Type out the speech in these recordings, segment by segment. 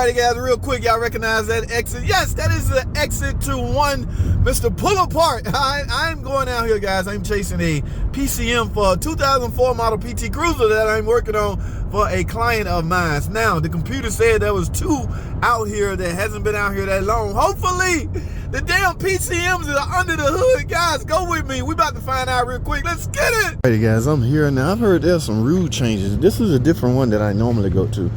Alrighty guys, real quick, y'all recognize that exit? Yes, that is the exit to one Mr. Pull Apart. I'm going out here, guys. I'm chasing a PCM for a 2004 model PT Cruiser that I'm working on for a client of mine. Now, the computer said there was 2 out here that hasn't been out here that long. Hopefully, the damn PCMs are under the hood. Guys, go with me. We about to find out real quick. Let's get it. Alrighty guys, I'm here now. I've heard there's some rule changes. This is a different one that I normally go to.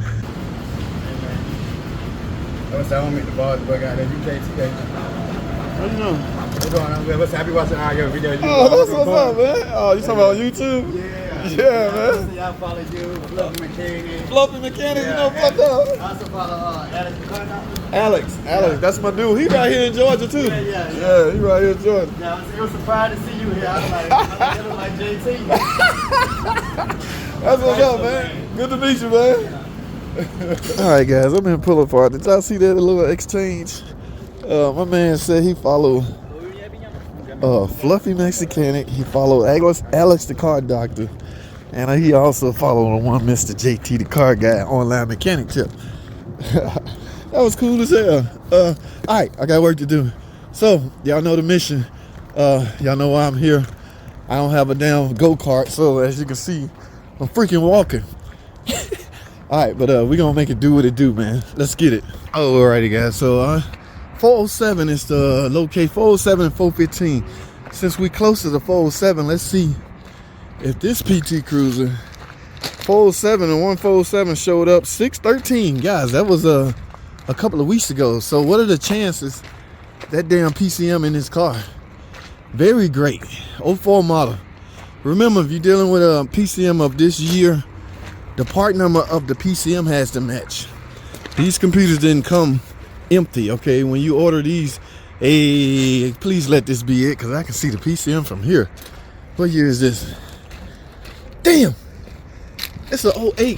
What's that? I don't make the balls bug out there. You can't see that. How you know? What's going on? What's that? I be watching all your videos. Oh, that's what's up, man. Oh, you talking about YouTube? Yeah. Yeah, man. I follow you, Fluffy Mechanic. Fluffy Mechanic, Yeah, you know, fuck up. I also follow Alex the car doctor. Alex, that's my dude. He right here in Georgia too. Yeah, he right here in Georgia. Yeah, I was surprised to see you here. I was like, you look like JT. That's what's up, man. Good to meet you, man. Alright guys, I'm in Pull Apart. Did y'all see that little exchange? My man said he followed Fluffy Mechanic. He followed Alex the car doctor. And he also followed one Mr. JT the car guy online mechanic tip. That was cool as hell. Alright, I got work to do. So, y'all know the mission. Y'all know why I'm here. I don't have a damn go-kart, so as you can see, I'm freaking walking. Alright, but we're gonna make it do what it do, man. Let's get it. Oh, alrighty guys. So 407 is the locate 407 and 415. Since we close to the 407, let's see if this PT Cruiser 407 and 147 showed up 613. Guys, that was a couple of weeks ago. So what are the chances that damn PCM in this car? Very great. 04 model. Remember, if you're dealing with a PCM of this year, the part number of the PCM has to match. These computers didn't come empty, okay? When you order these, hey, please let this be it, because I can see the PCM from here. What year is this? Damn! It's an 08.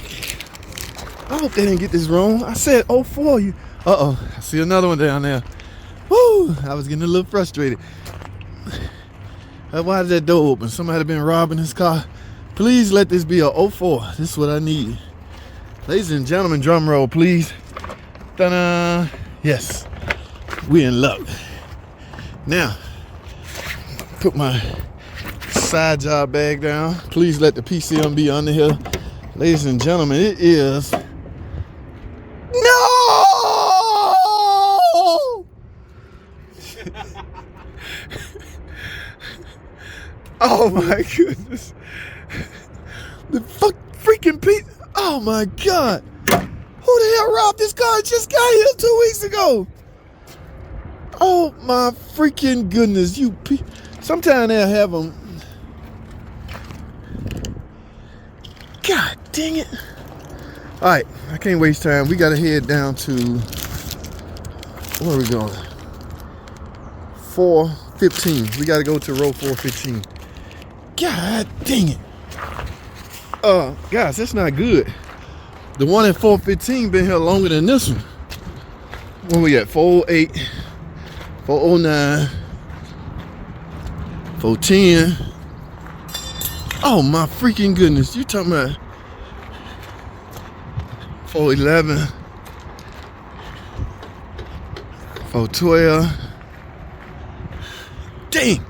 I hope they didn't get this wrong. I said 04. Uh-oh, I see another one down there. Woo! I was getting a little frustrated. Why did that door open? Somebody been robbing this car. Please let this be a 04. This is what I need. Ladies and gentlemen, drum roll, please. Ta-da! Yes, we in luck. Now, put my side job bag down. Please let the PCM be under here. Ladies and gentlemen, it is... No! Oh my goodness. The freaking Pete. Oh my God. Who the hell robbed this car? Just got here 2 weeks ago. Oh my freaking goodness. Sometime they'll have them. God dang it. All right, I can't waste time. We got to head down to, where are we going? 415. We got to go to row 415. God dang it. Guys, that's not good. The one at 415 been here longer than this one. Where we at? 408, 409, 410. Oh my freaking goodness. You talking about 411, 412. Dang.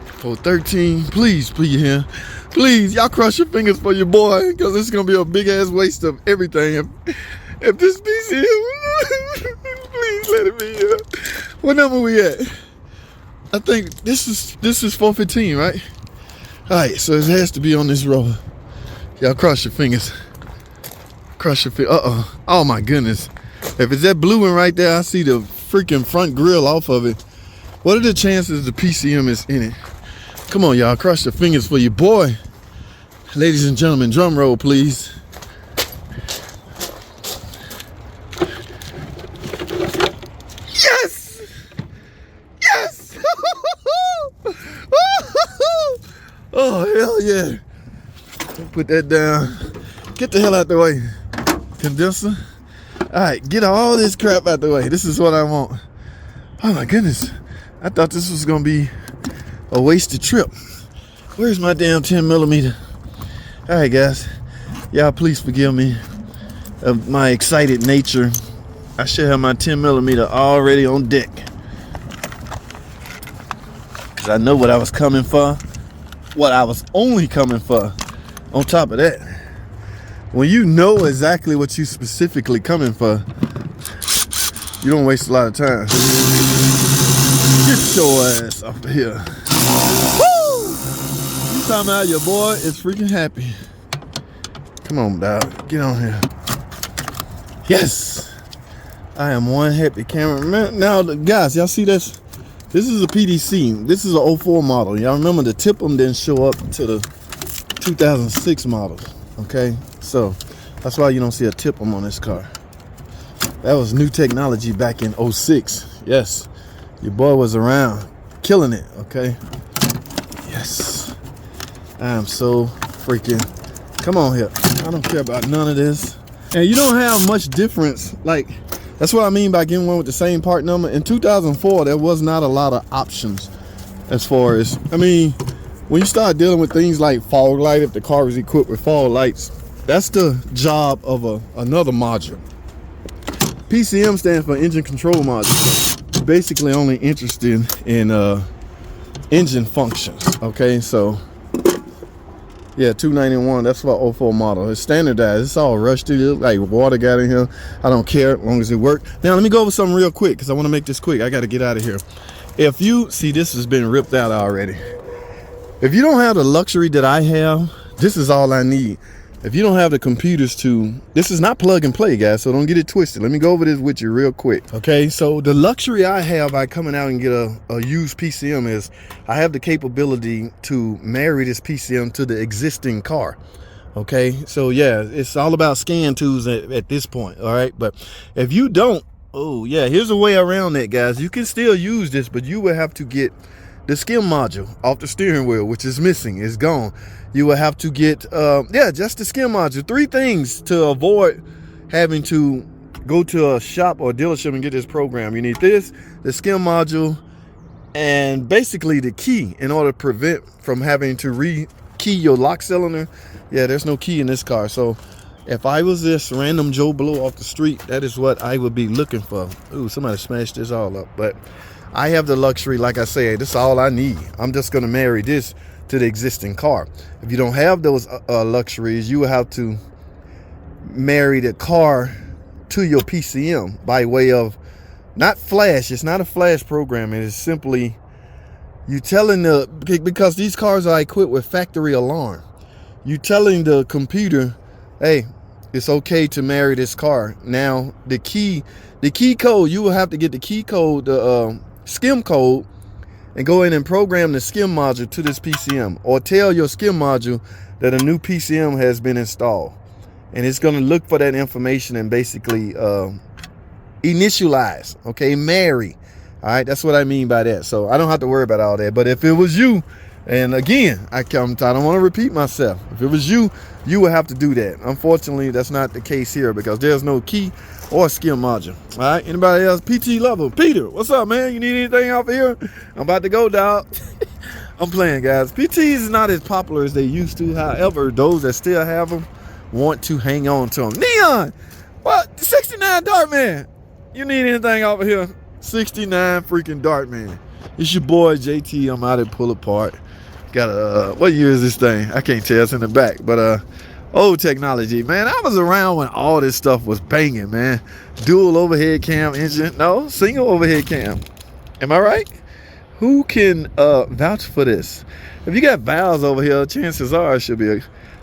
413. Please, here. Please, y'all cross your fingers for your boy, because it's gonna be a big ass waste of everything if this PCM. Please let it be here. What number we at? I think this is 415, right? All right, so it has to be on this row. Y'all cross your fingers. Cross your fingers. Oh my goodness. If it's that blue one right there, I see the freaking front grill off of it. What are the chances the PCM is in it? Come on, y'all. Cross your fingers for your boy. Ladies and gentlemen, drum roll, please. Yes! Yes! Oh, hell yeah. Put that down. Get the hell out the way. Condenser. All right, get all this crap out the way. This is what I want. Oh, my goodness. I thought this was going to be a wasted trip. Where's my damn 10 millimeter? All right, guys. Y'all, please forgive me of my excited nature. I should have my 10mm already on deck. Cause I know what I was coming for, what I was only coming for. On top of that, when you know exactly what you specifically coming for, you don't waste a lot of time. Get your ass off of here. Woo! You talking about your boy is freaking happy. Come on, dog. Get on here. Yes. I am one happy cameraman. Now, guys, y'all see this? This is a PDC. This is an 04 model. Y'all remember the TIPM didn't show up to the 2006 models. Okay? So, that's why you don't see a TIPM on this car. That was new technology back in 06. Yes. Your boy was around killing it. Okay? Yes. I am so freaking... Come on here. I don't care about none of this. And you don't have much difference. Like, that's what I mean by getting one with the same part number. In 2004, there was not a lot of options as far as, I mean, when you start dealing with things like fog light, if the car is equipped with fog lights, that's the job of another module. PCM stands for engine control module. Basically only interested in engine functions. Okay, so yeah, 291, that's for 04 model. It's standardized. It's all rusty. It looks like water got in here. I don't care as long as it works. Now, let me go over something real quick because I want to make this quick. I got to get out of here. If you see, this has been ripped out already. If you don't have the luxury that I have, this is all I need. If you don't have the computers to, this is not plug and play, guys, so don't get it twisted. Let me go over this with you real quick. Okay, so the luxury I have by coming out and get a used PCM is I have the capability to marry this PCM to the existing car. Okay, so yeah, it's all about scan tools at this point, all right? But if you don't, oh yeah, here's a way around that, guys. You can still use this, but you will have to get the skim module off the steering wheel, which is missing, is gone. You will have to get, just the skim module. 3 things to avoid having to go to a shop or dealership and get this program. You need this, the skim module, and basically the key in order to prevent from having to re-key your lock cylinder. Yeah, there's no key in this car. So if I was this random Joe Blow off the street, that is what I would be looking for. Ooh, somebody smashed this all up. But I have the luxury, like I said, this is all I need. I'm just going to marry this to the existing car. If you don't have those luxuries, you will have to marry the car to your PCM by way of not flash. It's not a flash program. It is simply you telling because these cars are equipped with factory alarm. You telling the computer, hey, it's okay to marry this car. Now the key code, you will have to get the key code, the skim code, and go in and program the skim module to this PCM, or tell your skim module that a new PCM has been installed, and it's going to look for that information and basically initialize, okay, marry. All right, that's what I mean by that. So I don't have to worry about all that. But if it was you, and again, I don't want to repeat myself, if it was you, you would have to do that. Unfortunately, that's not the case here because there's no key or skim module. All right, anybody else? PT level. Peter, what's up, man? You need anything off of here? I'm about to go, dog. I'm playing, guys. PTs is not as popular as they used to. However, those that still have them want to hang on to them. Neon, what? 69 Dartman. You need anything off of here? 69 freaking Dartman. It's your boy JT. I'm out at Pull Apart. Got a what year is this thing? I can't tell. It's in the back, but old technology, man. I was around when all this stuff was banging, man. Dual overhead cam engine. No, single overhead cam. Am I right? Who can vouch for this? If you got valves over here, chances are it should be I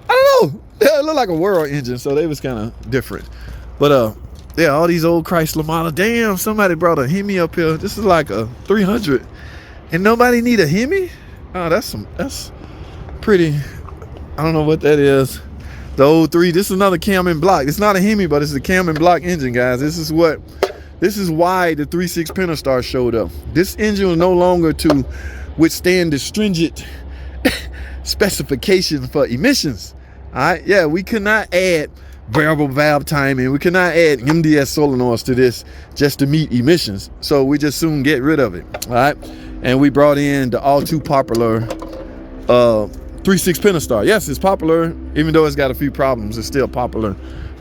don't know. It looked like a World engine, so they was kind of different. But yeah, all these old Chrysler models. Damn, somebody brought a Hemi up here. This is like a 300, and nobody need a Hemi. Oh, that's pretty. I don't know what that is. The old 3. This is another cam and block. It's not a Hemi, but it's a cam and block engine, guys. This is why the 3.6 Pentastar showed up. This engine was no longer to withstand the stringent specifications for emissions. All right, yeah, we could not add variable valve timing. We could not add MDS solenoids to this just to meet emissions. So we just soon get rid of it. All right, and we brought in the all too popular 3.6 Pentastar. Yes, it's popular, even though it's got a few problems. It's still popular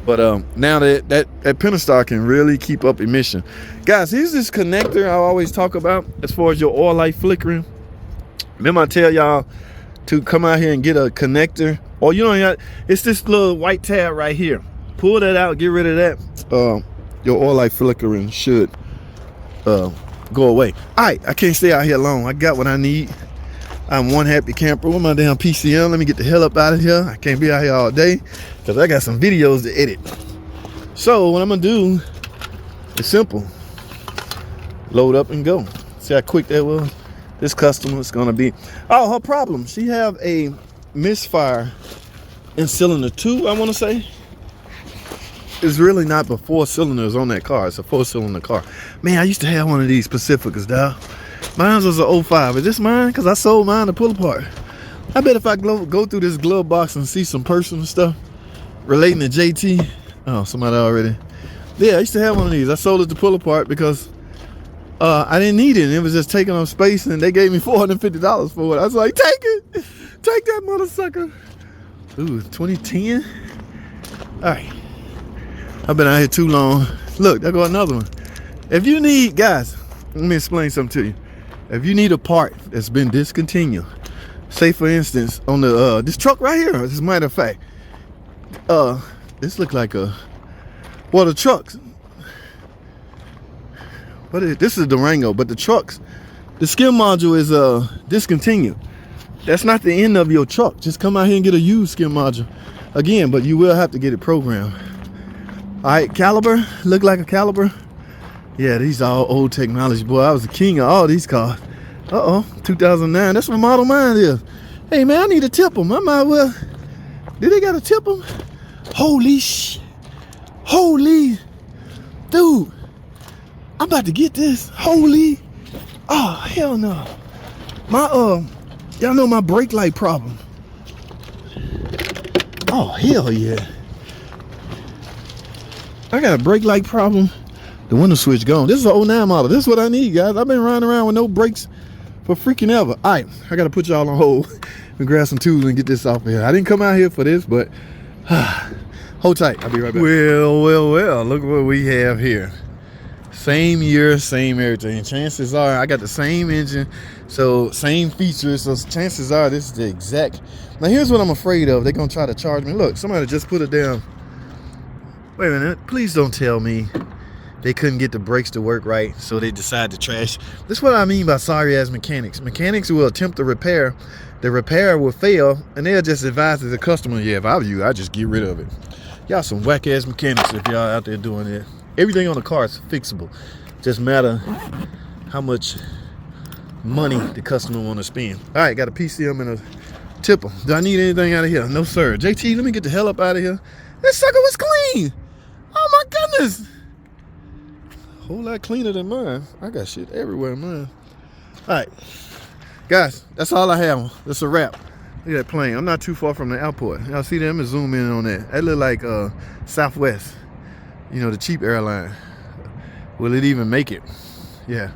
But now that Pentastar can really keep up emission. Guys, here's this connector I always talk about as far as your oil light flickering. Remember I tell y'all to come out here and get a connector, or you know, it's this little white tab right here. Pull that out, get rid of that. Your oil light flickering should go away. All right, I can't stay out here long. I got what I need. I'm one happy camper with my damn PCM. Let me get the hell up out of here. I can't be out here all day because I got some videos to edit. So what I'm gonna do is simple. Load up and go. See how quick that was? This customer is gonna be, oh, her problem. She have a misfire in cylinder 2, I wanna say. It's really not but 4 cylinders on that car. It's a 4-cylinder car. Man, I used to have one of these Pacificas, dog. Mine was an 05. Is this mine? Because I sold mine to pull apart. I bet if I go through this glove box and see some personal stuff relating to JT. Oh, somebody already. Yeah, I used to have one of these. I sold it to pull apart because I didn't need it. It was just taking up space, and they gave me $450 for it. I was like, take it. Take that mother sucker. Ooh, 2010? All right. I've been out here too long. Look, there go another one. If you need, guys, let me explain something to you. If you need a part that's been discontinued, say for instance, on the this truck right here, as a matter of fact, this look like a, well, the trucks. This is Durango, but the trucks, the skim module is discontinued. That's not the end of your truck. Just come out here and get a used skim module again, but you will have to get it programmed. All right, caliber, look like a caliber. Yeah, these are all old technology, boy. I was the king of all these cars. 2009. That's what model mine is. Hey man, I need to tip them. I might well. Did they gotta tip them? Holy sh! Holy, dude! I'm about to get this. Holy! Oh hell no! My y'all know my brake light problem. Oh hell yeah! I got a brake light problem. The window switch gone. This is an 09 model. This is what I need, guys. I've been riding around with no brakes for freaking ever. All right, I got to put y'all on hold and grab some tools and get this off of here. I didn't come out here for this, but hold tight. I'll be right back. Well, look what we have here. Same year, same everything. Chances are I got the same engine, so same features. So chances are this is the exact. Now here's what I'm afraid of. They're going to try to charge me. Look, somebody just put it down. Wait a minute. Please don't tell me they couldn't get the brakes to work right, so they decided to trash. This is what I mean by sorry ass mechanics. Mechanics will attempt to repair, the repair will fail, and they'll just advise the customer, yeah, if I were you, I'd just get rid of it. Y'all some whack ass mechanics if y'all out there doing it. Everything on the car is fixable. Just matter how much money the customer want to spend. All right, got a PCM and a tipper. Do I need anything out of here? No sir. JT, let me get the hell up out of here. This sucker was clean. Oh my goodness. Whole lot cleaner than mine. I got shit everywhere in mine. All right, guys, that's all I have. That's a wrap. Look at that plane. I'm not too far from the airport. Y'all see them? Zoom in on that. That look like Southwest. You know, the cheap airline. Will it even make it? Yeah,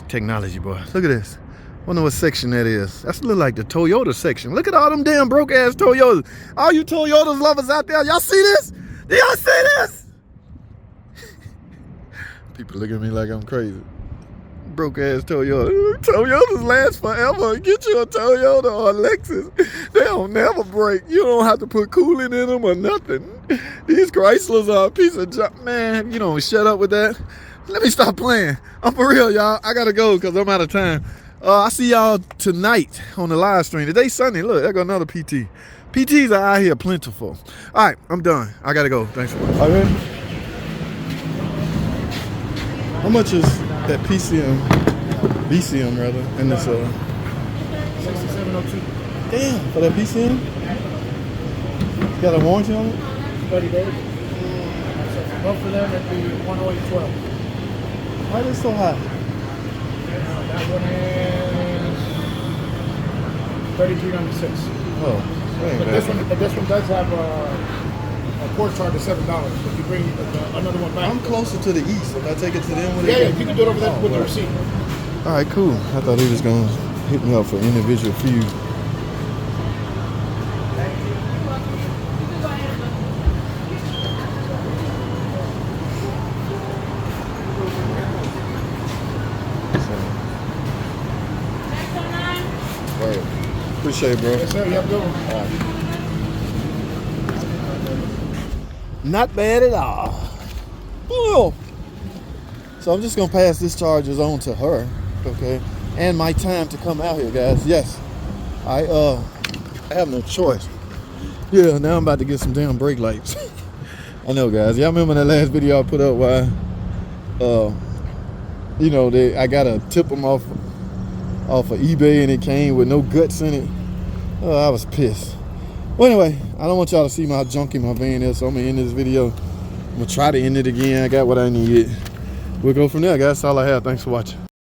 technology, boy. Look at this. Wonder what section that is. That's look like the Toyota section. Look at all them damn broke ass Toyotas. All you Toyotas lovers out there, y'all see this? Do y'all see this? People look at me like I'm crazy. Broke ass Toyota. Toyotas last forever. Get you a Toyota or a Lexus. They don't never break. You don't have to put coolant in them or nothing. These Chryslers are a piece of junk. Man, you don't shut up with that. Let me stop playing. I'm for real, y'all. I gotta go because I'm out of time. I see y'all tonight on the live stream. Today's Sunday. Look, there go another PT. PTs are out here plentiful. All right, I'm done. I gotta go. Thanks for watching. Okay. How much is that PCM, BCM rather, and this 6702. damn, for that PCM? It's got a warranty on it? 30 days. So for both of them, it'd be 10812. Why is it so high? That one is 3396. Oh, dang, But this one does have a port charge of $7. If you bring another one back. I'm closer to the east. If I take it to them, when Yeah, you can do it over there with the receipt. All right, cool. I thought he was gonna hit me up for individual few. Appreciate it, bro. Yes, sir. You have a good one. Not bad at all. Well, so I'm just gonna pass this charges on to her, okay? And my time to come out here, guys. Yes, I have no choice. Yeah, now I'm about to get some damn brake lights. I know, guys. Y'all remember that last video I put up where, you know, I gotta tip them off of eBay and it came with no guts in it. Oh, I was pissed. Well, anyway, I don't want y'all to see my junk in my van there, so I'm gonna end this video. I'm gonna try to end it again. I got what I needed. We'll go from there, guys. That's all I have. Thanks for watching.